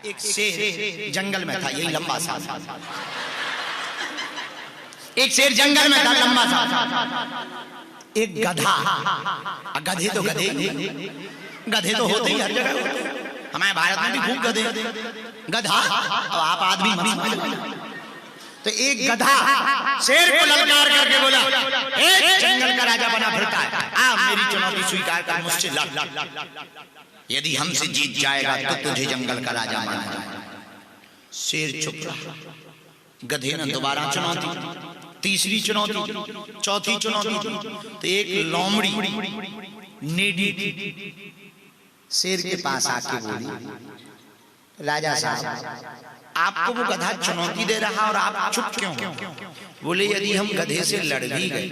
एक शेर जंगल में था, यही लंबा सा। एक शेर जंगल में था लंबा सा। एक गधा, गधे तो गधे तो होते ही हर जगह, हमारे भारत में भी खूब गधे। गधा अब आप आदमी मत समझ लो। तो एक गधा शेर को ललकार करके बोला, एक जंगल का राजा बना फिरता है, आ मेरी चुनौती स्वीकार कर, मुझसे लड़। यदि हमसे जीत जाएगा तो तुझे जंगल का राजा माना जाएगा। शेर चुप रहा। गधे ने दोबारा चुनौती, तीसरी चुनौती, चौथी चुनौती। तो एक लोमड़ी नेडी शेर के पास आके बोली, राजा साहब आपको वो गधा चुनौती दे रहा और आप चुप क्यों? बोले यदि हम गधे से लड़ भी गए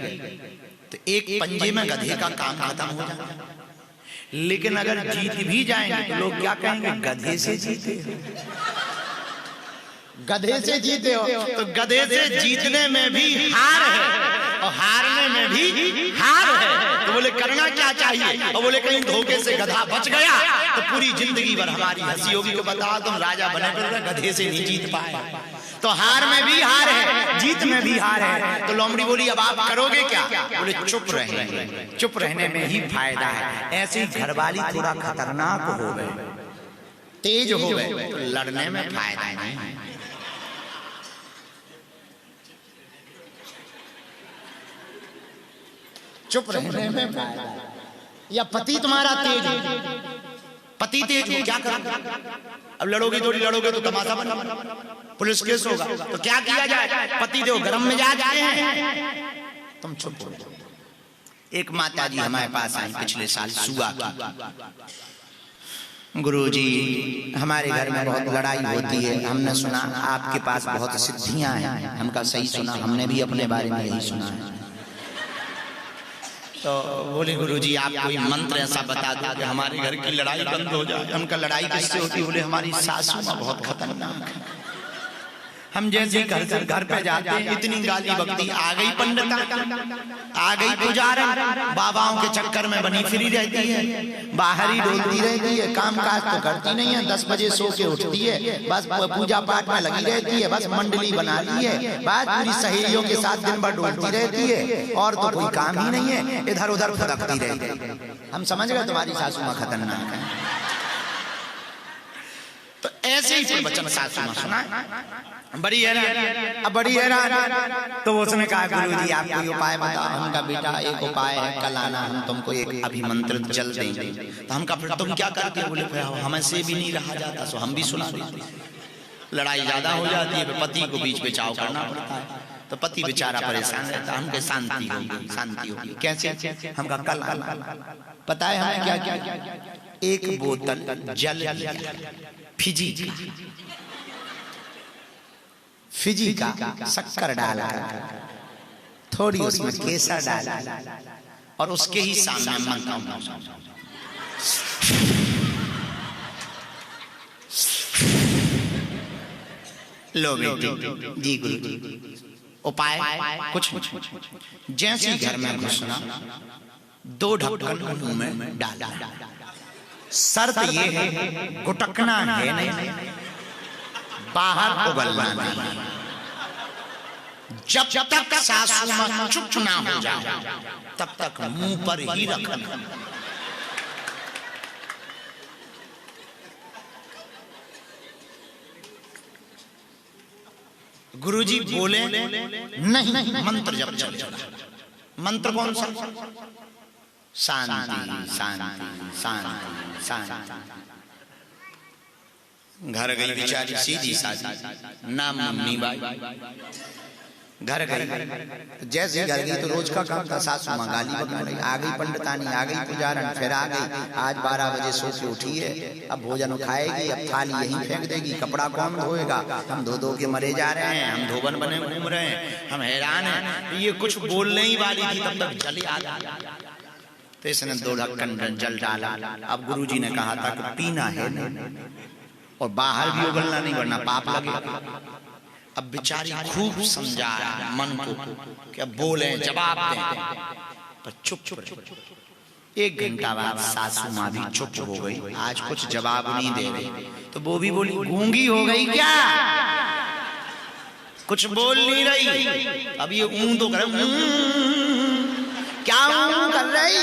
तो एक पंजे में गधे का काम खत्म हो जाएगा, लेकिन अगर जीत भी जाएंगे तो लोग क्या कहेंगे, गधे से जीते हो। गधे से जीते हो तो गधे से जीतने में भी हार है और हारने में भी हार है। तो बोले करना क्या चाहिए? और बोले कहीं धोखे से गधा बच गया तो पूरी जिंदगी भर हमारी हंसी होगी कि बताओ तुम राजा बने फिर गधे से नहीं जीत पाए। तो हार में भी हार है, जीत में भी हार है। तो लोमड़ी बोली अब आप करोगे क्या? बोले चुप रहेंगे, चुप रहने में ही फायदा है। ऐसे ही घरवाली थोड़ा खतरनाक हो गए, तेज हो गए तो लड़ने में फायदा नहीं। चुप रहने में फायदा। या पति तुम्हारा तेज हो, पति तेज हो, क्या करोगे? अब लड़ोगे थोड़ी, लड़ोगे तो तमाशा बना, पुलिस केस होगा। तो क्या किया जाए? पति देव गरम मिजाज के हैं, तुम चुप हो। एक माता जी हमारे पास आई पिछले साल सुआ की। गुरुजी हमारे घर में बहुत लड़ाई होती है, हमने सुना आपके पास बहुत सिद्धियां हैं। हमका सही सुना, हमने भी अपने बारे में यही सुना है। तो बोले गुरुजी आप कोई मंत्र ऐसा बता दो कि हमारे घर की लड़ाई बंद हो जाए। हमका लड़ाई किससे होती? बोले हमारी सासू माँ बहुत खतरनाक है। हम जैसे घर पे जाते हैं इतनी गाली बकती, आ गई पंडिता, आ गई पुजारी, बाबाओं के चक्कर में बनी फिरी रहती है, बाहर ही डोलती रहती है, काम काज तो करती नहीं है। 10 बजे सो के उठती है, बस पूजा पाठ में लगी रहती है, बस मंडली बना ली है, बस पूरी सहेलियों के साथ दिन भर डोलती रहती है, और तो कोई काम ही नहीं है, इधर उधर फुदकती रहती है। हम समझ गए तुम्हारी सासू माँ खतरनाक है। तो ऐसे ही प्रवचन सासू माँ सुना, बड़ी हैरान, अब बड़ी हैरान। तो उसने कहा गुरुजी आप कोई उपाय बताओ। हमका बेटा एक उपाय है, कल आना, हम तुमको एक अभिमंत्रित जल देंगे। तो हमका फिर तुम क्या करते हो? बोले फिर हमें से भी नहीं रहा जाता, सो हम भी सुना देते। लड़ाई ज्यादा हो जाती है, पति को बीच बचाव करना पड़ता है, तो पति बेचारा परेशान रहता। हमके शांति होगी, शांति होगी कैसे? हमका कल पता है हमें क्या क्या? एक बोतल जल फिजी का शक्कर डाला, थोड़ी उसमें केसर डाला, और उसके ही सामने मंत्र लो बेटी जी गुरु उपाय कुछ। जैसे घर में घुसना 2 ढक्कन मुंह में डाला। शर्त ये है गुटकना है नहीं, बाहर उगलना नहीं। जब तक सासू माँ चुप ना हो जाए तब तक मुंह पर ही रखना। गुरुजी बोले नहीं, मंत्र जब चलेगा। मंत्र कौन सा? शांति शांति शांति शांति। घर गई बेचारी सीधी सादी, नाम मुन्नी बाई। घर गई, जैसे घर गई तो रोज का काम था, सासू माँ गाली बकने लगी। आ गई पंडितानी, आ गई पुजारन, फिर आ गई। आज 12 बजे सो के उठी है, अब भोजन खाएगी, अब थाली यहीं फेंक देगी, कपड़ा कौन धोएगा? हम धो के मरे जा रहे हैं, हम धोबन बने घूम रहे हैं, हम हैरान हैं। ये कुछ बोलने ही वाली थी तब तक जल आ गया। तो इसने 2 ढक्कन जल डाला। अब गुरुजी ने कहा था कि पीना है और बाहर भी उगलना नहीं, वरना पाप लगेगा। अब बेचारी खूब समझा मन को कि अब बोले, जवाब दें, पर चुप। एक घंटा बाद सासू माँ भी चुप हो गई, आज कुछ जवाब नहीं दे रही। तो वो भी बोली, गूंगी हो गई क्या, कुछ बोल नहीं रही। अब ये तो कर क्या कर रही,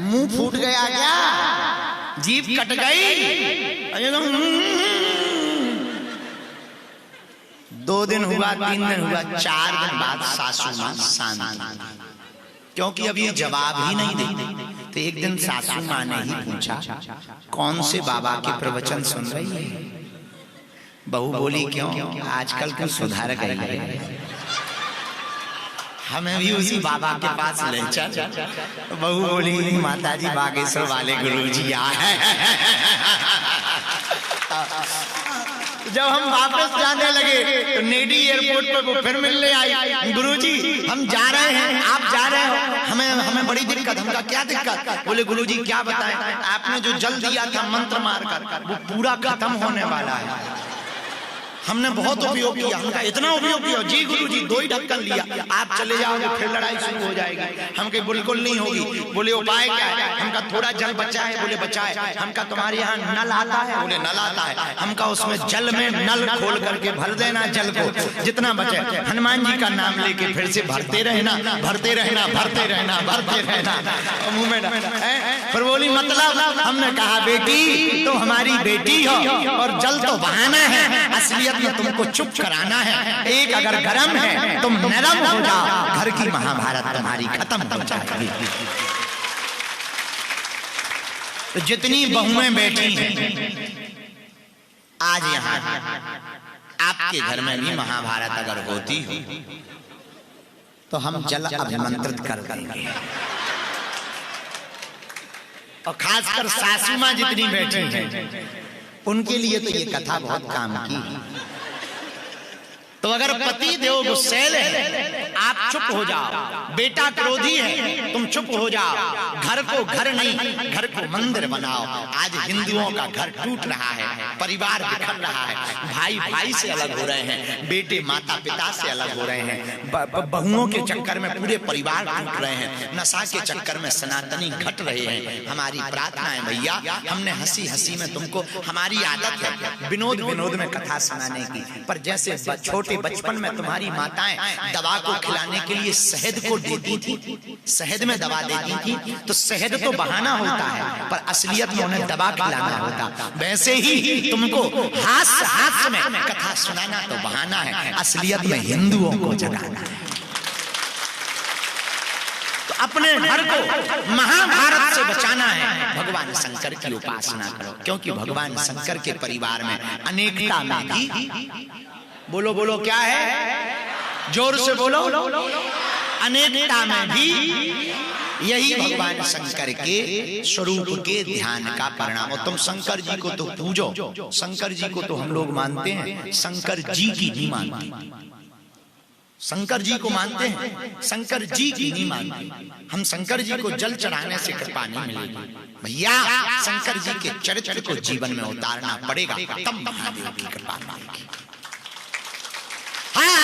मुंह फूट गया क्या, जीभ कट गई। 2 दिन हुआ, 3 दिन हुआ, 4 दिन बाद सासू माँ शांत, क्योंकि अब ये जवाब ही नहीं देती। तो एक दिन सासू माँ ने ही पूछा, कौन से बाबा के प्रवचन सुन रही है। बहू बोली, क्यों, आजकल क्यों सुधार गई है, हमें भी उसी बाबा के पास ले चल। बहू बोली, माताजी बागेश्वर वाले गुरुजी आए। जब हम वापस जाने लगे तो नेडी एयरपोर्ट पर वो फिर मिलने आई, गुरुजी हम जा रहे हैं, आप जा रहे हो, हमें बड़ी दिक्कत। हमका क्या दिक्कत, बोले गुरुजी क्या बताएं, आपने जो जल दिया था मंत्र मारकर वो पूरा खत्म होने वाला है, हमने बहुत उपयोग किया। हमका इतना उपयोग किया, जी गुरुजी 2 ही ढक्कन लिया, आप चले जाओगे फिर लड़ाई शुरू हो जाएगी। हम कहे बिल्कुल नहीं होगी। बोले उपाय क्या है, हमका थोड़ा जल बचा है, बोले बचा है। हमका तुम्हारे यहाँ नल आता है, बोले नल आता है। हमका उसमें जल में नल खोल करके भर देना जल को, जितना बचे हनुमान जी का नाम लेके फिर से भरते रहना, भरते रहना, भरते रहना, भरते रहना मुंह में। फिर बोली मतलब, हमने कहा बेटी तो हमारी बेटी हो और जल तो बहाना है, असलियत में तुमको चुप कराना है। एक अगर गरम है तुम नरम हो जाओ, घर की महाभारत तुम्हारी खत्म हो जाएगी। तो जितनी बहुएं बैठी हैं आज यहाँ, आपके घर में भी महाभारत अगर होती हो तो हम जल अभिमंत्रित कर देंगे। और खासकर सासू माँ जितनी बैठी हैं उनके लिए तो ये कथा बहुत काम की। तो अगर पति देव गुस्सैल है, आप चुप हो जाओ। बेटा क्रोधी है, तुम चुप हो जाओ। घर को घर नहीं, घर को मंदिर बनाओ। आज हिंदुओं का घर टूट रहा है, परिवार बिखर रहा है, भाई भाई से अलग हो रहे हैं, बेटे माता पिता से अलग हो रहे हैं, बहुओं के चक्कर में पूरे परिवार टूट रहे हैं, नशा के चक्कर में सनातनी घट रहे हैं। हमारी प्रार्थना है भैया, हमने हंसी हंसी में तुमको, हमारी आदत है विनोद विनोद में कथा सुनाने की, पर जैसे छोटे बचपन में तुम्हारी माताएं दवा को खिलाने के लिए शहद को देती थी, शहद में दवा देती थी, तो शहद तो बहाना होता है पर असलियत में उन्हें दवा खिलाना होता। वैसे ही तुमको हास्य हास्य में कथा सुनाना तो बहाना है, असलियत में हिंदुओं को जगाना है। तो अपने घर को महाभारत से बचाना है, भगवान शंकर की उपासना करो, क्योंकि भगवान शंकर के परिवार में अनेकता में भी, बोलो बोलो क्या है, जोर से बोलो, अनेकता में भी यही भगवान शंकर के स्वरूप के ध्यान का परिणाम। और तुम शंकर जी को तो पूजो, शंकर जी को तो हम लोग मानते हैं, शंकर जी की नहीं मानते। शंकर जी को मानते हैं, शंकर जी की नहीं मानते। हम शंकर जी को जल चढ़ाने से कृपा नहीं मिलेगी भैया, शंकर जी के चरित्र को जीवन में उतारना पड़ेगा, तब महादेव की कृपा मिलेगी। हाँ,